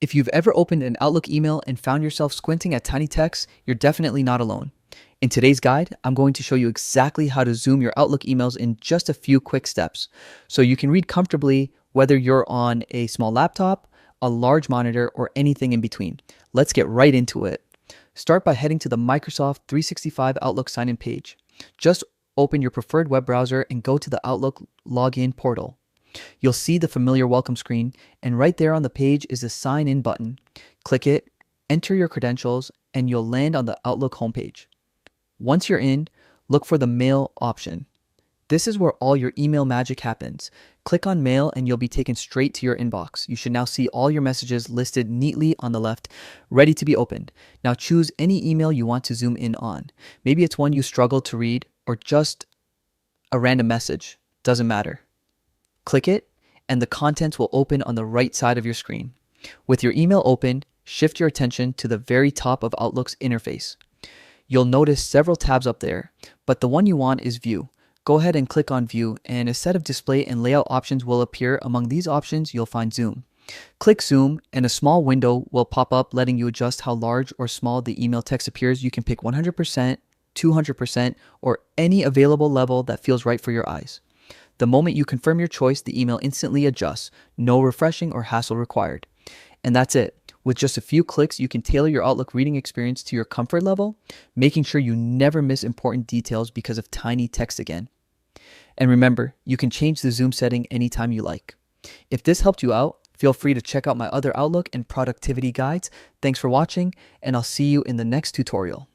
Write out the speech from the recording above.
If you've ever opened an Outlook email and found yourself squinting at tiny text, you're definitely not alone. In today's guide, I'm going to show you exactly how to zoom your Outlook emails in just a few quick steps so you can read comfortably whether you're on a small laptop, a large monitor, or anything in between. Let's get right into it. Start by heading to the Microsoft 365 Outlook sign-in page. Just open your preferred web browser and go to the Outlook login portal. You'll see the familiar welcome screen, and right there on the page is a sign in button. Click it, enter your credentials, and you'll land on the Outlook homepage. Once you're in, look for the mail option. This is where all your email magic happens. Click on mail and you'll be taken straight to your inbox. You should now see all your messages listed neatly on the left, ready to be opened. Now choose any email you want to zoom in on. Maybe it's one you struggle to read or just a random message. Doesn't matter. Click it, and the contents will open on the right side of your screen. With your email open, shift your attention to the very top of Outlook's interface. You'll notice several tabs up there, but the one you want is View. Go ahead and click on View, and a set of display and layout options will appear. Among these options, you'll find Zoom. Click Zoom, and a small window will pop up letting you adjust how large or small the email text appears. You can pick 100%, 200%, or any available level that feels right for your eyes. The moment you confirm your choice, the email instantly adjusts. No refreshing or hassle required. And that's it. With just a few clicks, you can tailor your Outlook reading experience to your comfort level, making sure you never miss important details because of tiny text again. And remember, you can change the zoom setting anytime you like. If this helped you out, feel free to check out my other Outlook and productivity guides. Thanks for watching, and I'll see you in the next tutorial.